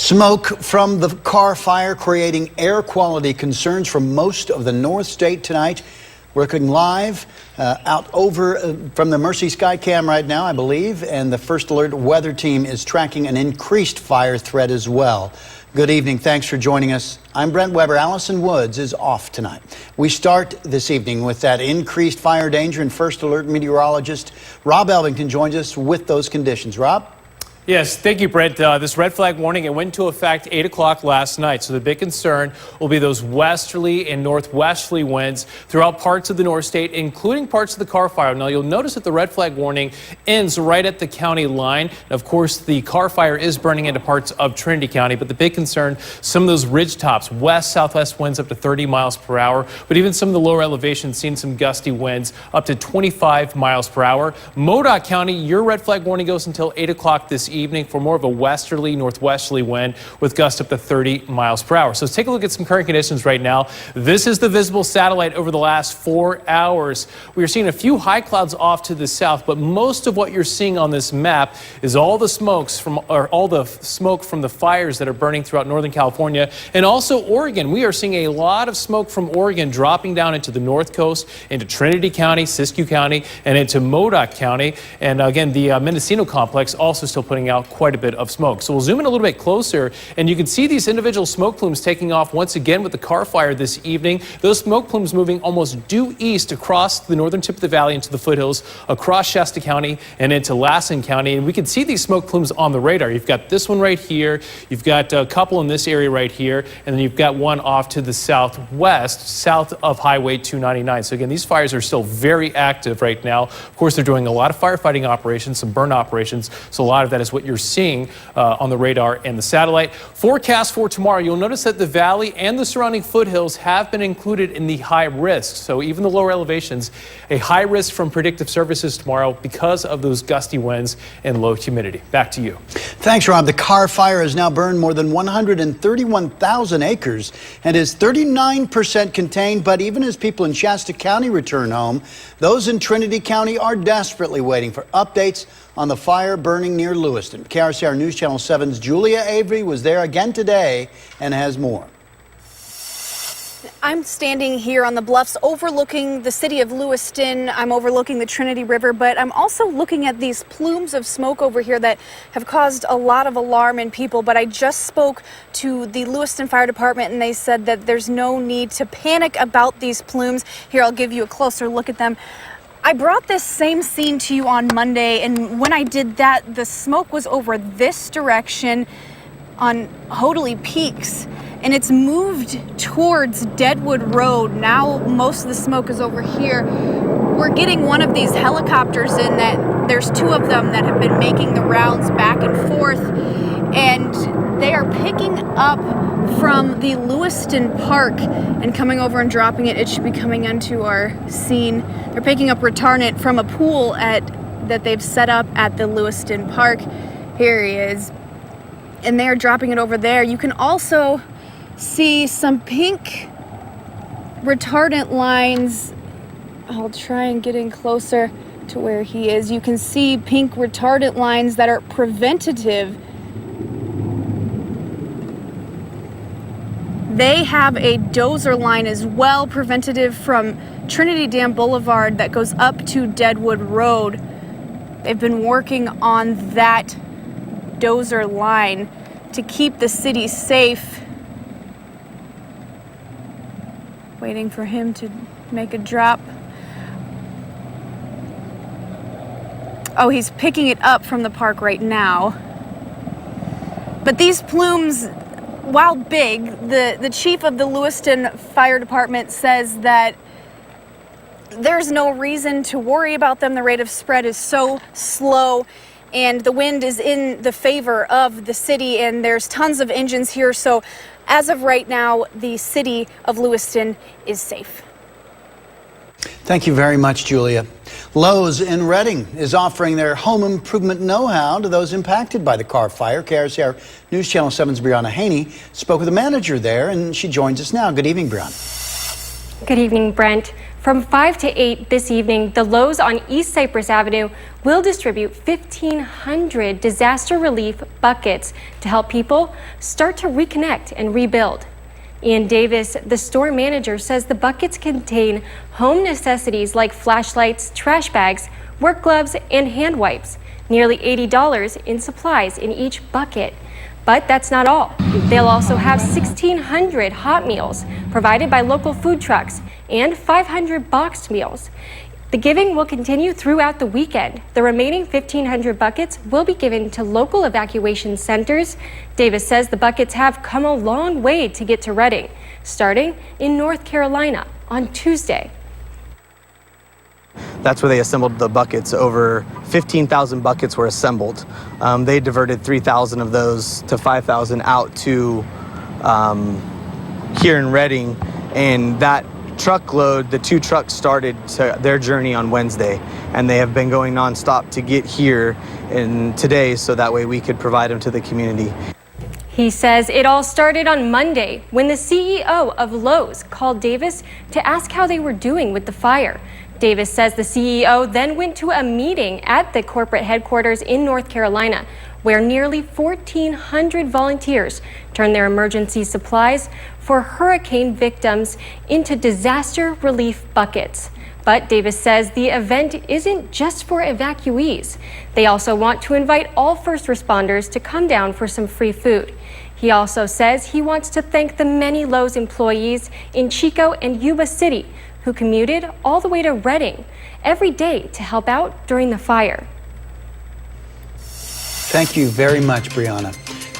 Smoke from the Carr fire creating air quality concerns for most of the North State tonight. We're looking live out over from the Mercy Skycam right now, I believe, and the First Alert weather team is tracking an increased fire threat as well. Good evening. Thanks for joining us. I'm Brent Weber. Allison Woods is off tonight. We start this evening with that increased fire danger, and First Alert meteorologist Rob Elvington joins us with those conditions. Rob? Yes, thank you, Brent. This red flag warning, it went into effect 8 o'clock last night. So the big concern will be those westerly and northwesterly winds throughout parts of the North State, including parts of the Carr fire. Now, you'll notice that the red flag warning ends right at the county line. And of course, the Carr fire is burning into parts of Trinity County. But the big concern, some of those ridge tops, west-southwest winds up to 30 miles per hour. But even some of the lower elevations seeing some gusty winds up to 25 miles per hour. Modoc County, your red flag warning goes until 8 o'clock this evening for more of a westerly, northwesterly wind with gusts up to 30 miles per hour. So let's take a look at some current conditions right now. This is the visible satellite over the last 4 hours. We are seeing a few high clouds off to the south, but most of what you're seeing on this map is all the smoke from the fires that are burning throughout Northern California and also Oregon. We are seeing a lot of smoke from Oregon dropping down into the north coast, into Trinity County, Siskiyou County, and into Modoc County. And again, the Mendocino complex also still putting out quite a bit of smoke. So we'll zoom in a little bit closer, and you can see these individual smoke plumes taking off once again with the Carr fire this evening. Those smoke plumes moving almost due east across the northern tip of the valley into the foothills, across Shasta County and into Lassen County. And we can see these smoke plumes on the radar. You've got this one right here, you've got a couple in this area right here, and then you've got one off to the southwest, south of Highway 299. So again, these fires are still very active right now. Of course, they're doing a lot of firefighting operations, some burn operations, so a lot of that is what you're seeing on the radar and the satellite. Forecast for tomorrow, you'll notice that the valley and the surrounding foothills have been included in the high risk. So even the lower elevations, a high risk from predictive services tomorrow because of those gusty winds and low humidity. Back to you. Thanks, Rob. The Carr fire has now burned more than 131,000 acres and is 39% contained. But even as people in Shasta County return home, those in Trinity County are desperately waiting for updates on the fire burning near Lewiston. KRCR News Channel 7's Julia Avery was there again today and has more. I'm standing here on the bluffs overlooking the city of Lewiston. I'm overlooking the Trinity River, but I'm also looking at these plumes of smoke over here that have caused a lot of alarm in people. But I just spoke to the Lewiston Fire Department, and they said that there's no need to panic about these plumes. Here, I'll give you a closer look at them. I brought this same scene to you on Monday, and when I did that, the smoke was over this direction on Hoadley Peaks, and it's moved towards Deadwood Road. Now most of the smoke is over here. We're getting one of these helicopters in that there's two of them that have been making the rounds back and forth, and they are picking up from the Lewiston Park and coming over and dropping it. It should be coming onto our scene. They're picking up retardant from a pool that they've set up at the Lewiston Park. Here he is. And they're dropping it over there. You can also see some pink retardant lines. I'll try and get in closer to where he is. You can see pink retardant lines that are preventative. They have a dozer line as well, preventative from Trinity Dam Boulevard that goes up to Deadwood Road. They've been working on that dozer line to keep the city safe. Waiting for him to make a drop. Oh, he's picking it up from the park right now. But these plumes, while big, the chief of the Lewiston Fire Department says that there's no reason to worry about them. The rate of spread is so slow, and the wind is in the favor of the city, and there's tons of engines here. So as of right now, the city of Lewiston is safe. Thank you very much, Julia. Lowe's in Reading is offering their home improvement know-how to those impacted by the Carr fire. KRCR News Channel 7's Brianna Haney spoke with the manager there, and she joins us now. Good evening, Brianna. Good evening, Brent. From 5 to 8 this evening, the Lowe's on East Cypress Avenue will distribute 1,500 disaster relief buckets to help people start to reconnect and rebuild. Ian Davis, the store manager, says the buckets contain home necessities like flashlights, trash bags, work gloves, and hand wipes. Nearly $80 in supplies in each bucket. But that's not all. They'll also have 1,600 hot meals provided by local food trucks and 500 boxed meals. The giving will continue throughout the weekend. The remaining 1,500 buckets will be given to local evacuation centers. Davis says the buckets have come a long way to get to Reading, starting in North Carolina on Tuesday. That's where they assembled the buckets. Over 15,000 buckets were assembled. They diverted 3,000 of those to 5,000 out to here in Reading, and that truckload, the 2 trucks started their journey on Wednesday, and they have been going nonstop to get here today so that way we could provide them to the community. He says it all started on Monday when the CEO of Lowe's called Davis to ask how they were doing with the fire. Davis says the CEO then went to a meeting at the corporate headquarters in North Carolina, where nearly 1,400 volunteers turned their emergency supplies for hurricane victims into disaster relief buckets. But Davis says the event isn't just for evacuees. They also want to invite all first responders to come down for some free food. He also says he wants to thank the many Lowe's employees in Chico and Yuba City who commuted all the way to Reading every day to help out during the fire. Thank you very much, Brianna.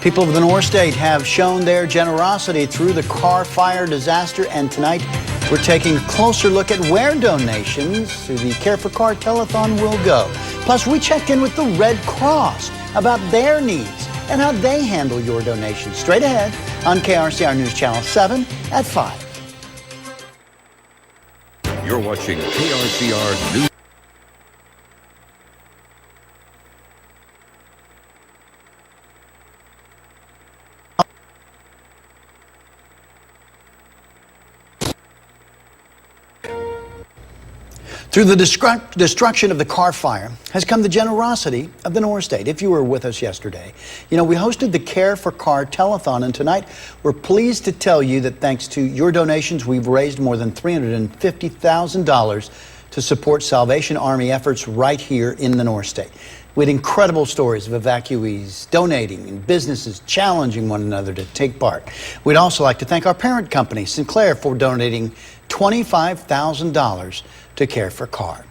People of the North State have shown their generosity through the Carr fire disaster, and tonight we're taking a closer look at where donations to the Care for Carr telethon will go. Plus, we check in with the Red Cross about their needs and how they handle your donations. Straight ahead on KRCR News Channel 7 at 5. You're watching KRCR News. Through the destruction of the Carr fire has come the generosity of the North State. If you were with us yesterday, we hosted the Care for Carr telethon, and tonight we're pleased to tell you that thanks to your donations, we've raised more than $350,000 to support Salvation Army efforts right here in the North State. We had incredible stories of evacuees donating and businesses challenging one another to take part. We'd also like to thank our parent company, Sinclair, for donating $25,000 to Care for Carr.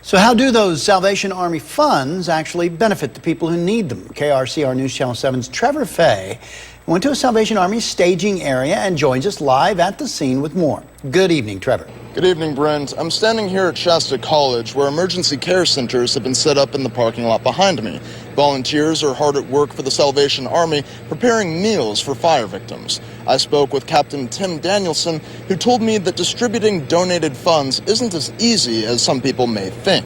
So how do those Salvation Army funds actually benefit the people who need them? KRCR News Channel 7's Trevor Fay went to a Salvation Army staging area and joins us live at the scene with more. Good evening, Trevor. Good evening, Brent. I'm standing here at Shasta College, where emergency care centers have been set up in the parking lot behind me. Volunteers are hard at work for the Salvation Army, preparing meals for fire victims. I spoke with Captain Tim Danielson, who told me that distributing donated funds isn't as easy as some people may think.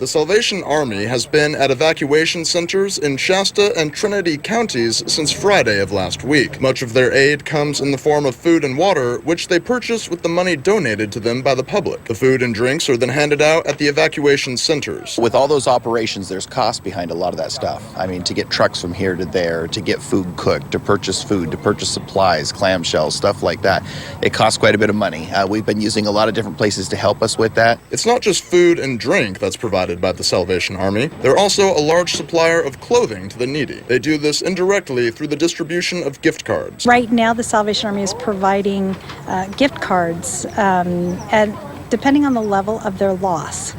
The Salvation Army has been at evacuation centers in Shasta and Trinity counties since Friday of last week. Much of their aid comes in the form of food and water, which they purchase with the money donated to them by the public. The food and drinks are then handed out at the evacuation centers. With all those operations, there's cost behind a lot of that stuff. I mean, to get trucks from here to there, to get food cooked, to purchase food, to purchase supplies, clamshells, stuff like that. It costs quite a bit of money. We've been using a lot of different places to help us with that. It's not just food and drink that's provided by the Salvation Army. They're also a large supplier of clothing to the needy. They do this indirectly through the distribution of gift cards. Right now, the Salvation Army is providing gift cards, and depending on the level of their loss.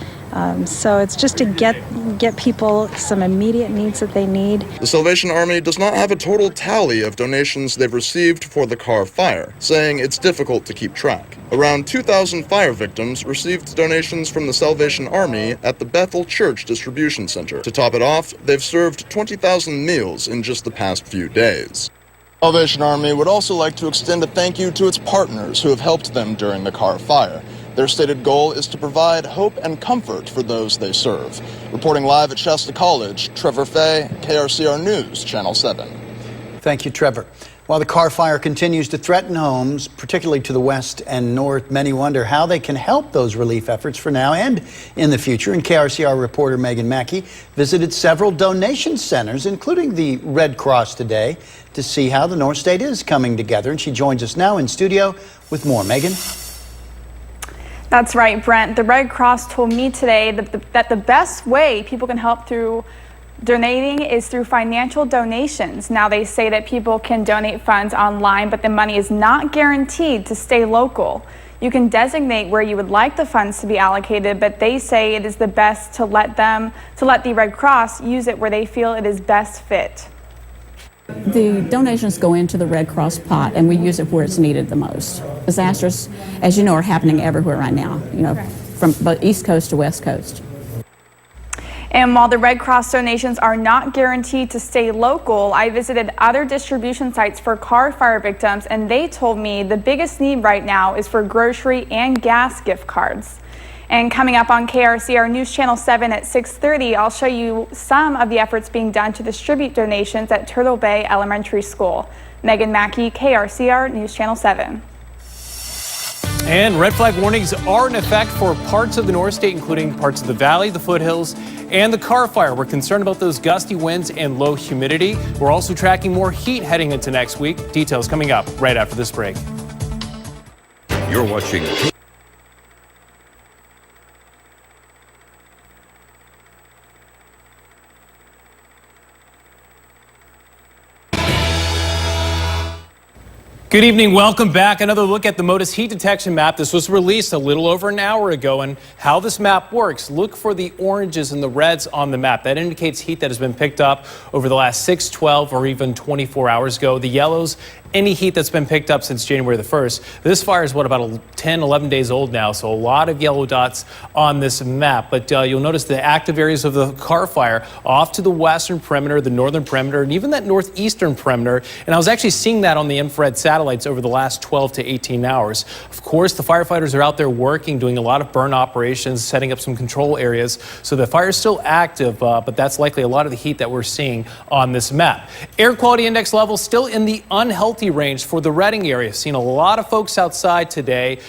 So it's just to get people some immediate needs that they need. The Salvation Army does not have a total tally of donations they've received for the Carr fire, saying it's difficult to keep track. Around 2,000 fire victims received donations from the Salvation Army at the Bethel Church Distribution Center. To top it off, they've served 20,000 meals in just the past few days. Salvation Army would also like to extend a thank you to its partners who have helped them during the Carr fire. Their stated goal is to provide hope and comfort for those they serve. Reporting live at Shasta College, Trevor Fay, KRCR News, Channel 7. Thank you, Trevor. While the Carr fire continues to threaten homes, particularly to the west and north, many wonder how they can help those relief efforts for now and in the future. And KRCR reporter Megan Mackey visited several donation centers, including the Red Cross today, to see how the North State is coming together. And she joins us now in studio with more. Megan? That's right, Brent. The Red Cross told me today that the best way people can help through donating is through financial donations. Now, they say that people can donate funds online, but the money is not guaranteed to stay local. You can designate where you would like the funds to be allocated, but they say it is the best to let the Red Cross use it where they feel it is best fit. The donations go into the Red Cross pot, and we use it where it's needed the most. Disasters, as you know, are happening everywhere right now, from both East Coast to West Coast. And while the Red Cross donations are not guaranteed to stay local, I visited other distribution sites for Carr fire victims, and they told me the biggest need right now is for grocery and gas gift cards. And coming up on KRCR News Channel 7 at 6:30, I'll show you some of the efforts being done to distribute donations at Turtle Bay Elementary School. Megan Mackey, KRCR News Channel 7. And red flag warnings are in effect for parts of the North State, including parts of the valley, the foothills, and the Carr fire. We're concerned about those gusty winds and low humidity. We're also tracking more heat heading into next week. Details coming up right after this break. You're watching Good evening. Welcome back. Another look at the MODIS heat detection map. This was released a little over an hour ago, and how this map works. Look for the oranges and the reds on the map. That indicates heat that has been picked up over the last 6, 12, or even 24 hours ago. The yellows, any heat that's been picked up since January the 1st. This fire is about 10, 11 days old now, so a lot of yellow dots on this map. But you'll notice the active areas of the Carr fire off to the western perimeter, the northern perimeter, and even that northeastern perimeter. And I was actually seeing that on the infrared satellites over the last 12 to 18 hours. Of course, the firefighters are out there working, doing a lot of burn operations, setting up some control areas. So the fire is still active, but that's likely a lot of the heat that we're seeing on this map. Air quality index levels still in the unhealthy range for the Reading area. Seen a lot of folks outside today.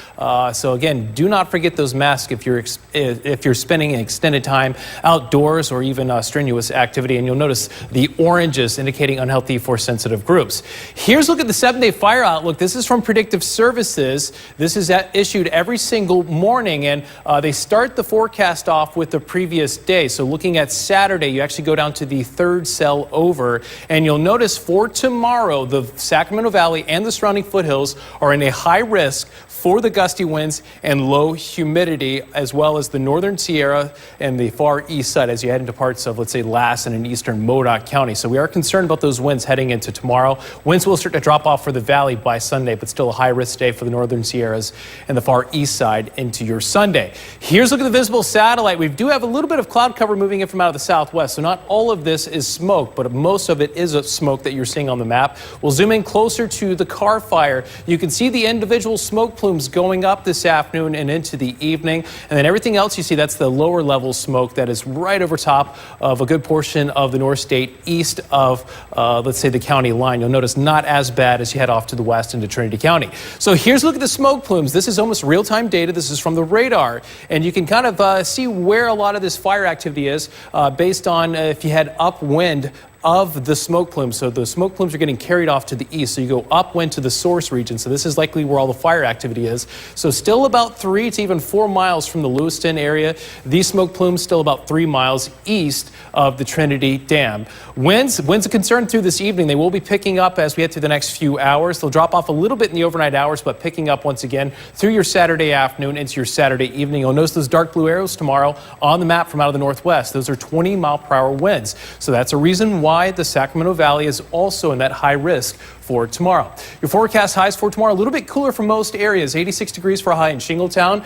So again, do not forget those masks if you're spending an extended time outdoors or even strenuous activity. And you'll notice the oranges indicating unhealthy for sensitive groups. Here's a look at the 7-day fire outlook. This is from Predictive Services. This is issued every single morning, and they start the forecast off with the previous day. So looking at Saturday, you actually go down to the third cell over, and you'll notice for tomorrow, the Sacramento Valley and the surrounding foothills are in a high risk for the gusty winds and low humidity, as well as the northern Sierra and the far east side as you head into parts of, let's say, Lass and in eastern Modoc County. So we are concerned about those winds heading into tomorrow. Winds will start to drop off for the valley by Sunday, but still a high-risk day for the northern Sierras and the far east side into your Sunday. Here's a look at the visible satellite. We do have a little bit of cloud cover moving in from out of the southwest, so not all of this is smoke, but most of it is a smoke that you're seeing on the map. We'll zoom in closer to the Carr fire. You can see the individual smoke plumes going up this afternoon and into the evening, and then everything else you see, that's the lower level smoke that is right over top of a good portion of the North State east of, let's say, the county line. You'll notice not as bad as you head off to the west into Trinity County. So here's a look at the smoke plumes. This is almost real-time data. This is from the radar, and you can kind of see where a lot of this fire activity is based on if you had upwind of the smoke plumes. So the smoke plumes are getting carried off to the east. So you go upwind to the source region. So this is likely where all the fire activity is. So still about 3 to even 4 miles from the Lewiston area. These smoke plumes still about 3 miles east of the Trinity Dam. Winds a concern through this evening. They will be picking up as we head through the next few hours. They'll drop off a little bit in the overnight hours, but picking up once again through your Saturday afternoon into your Saturday evening. You'll notice those dark blue arrows tomorrow on the map from out of the northwest. Those are 20-mile-per-hour winds. So that's a reason why the Sacramento Valley is also in that high risk for tomorrow. Your forecast highs for tomorrow, a little bit cooler for most areas. 86 degrees for a high in Shingletown.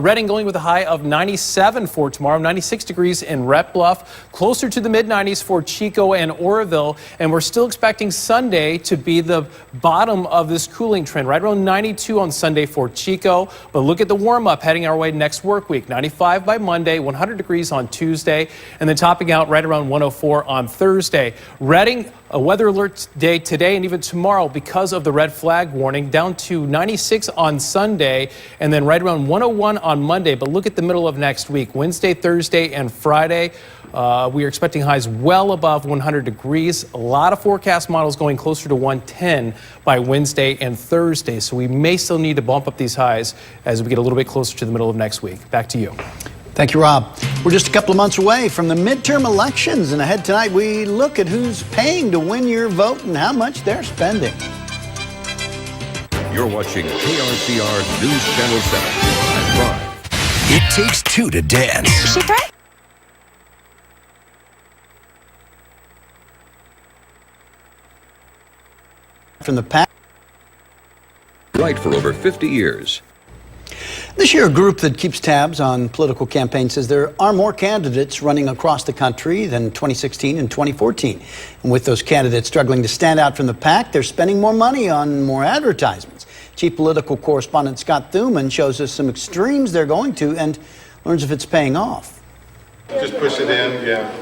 Reading going with a high of 97 for tomorrow. 96 degrees in Rhett Bluff. Closer to the mid-90s for Chico and Oroville. And we're still expecting Sunday to be the bottom of this cooling trend. Right around 92 on Sunday for Chico. But look at the warm-up heading our way next work week. 95 by Monday, 100 degrees on Tuesday. And then topping out right around 104 on Thursday. Reading A weather alert day today and even tomorrow because of the red flag warning, down to 96 on Sunday and then right around 101 on Monday. But look at the middle of next week, Wednesday, Thursday, and Friday. We are expecting highs well above 100 degrees. A lot of forecast models going closer to 110 by Wednesday and Thursday. So we may still need to bump up these highs as we get a little bit closer to the middle of next week. Back to you. Thank you, Rob. We're just a couple of months away from the midterm elections, and ahead tonight we look at who's paying to win your vote and how much they're spending. You're watching KRCR News Channel 7 live. It takes two to dance. She threatened. From the past. Right for over 50 years. This year, a group that keeps tabs on political campaigns says there are more candidates running across the country than 2016 and 2014. And with those candidates struggling to stand out from the pack, they're spending more money on more advertisements. Chief political correspondent Scott Thuman shows us some extremes they're going to and learns if it's paying off. Just push it in, yeah.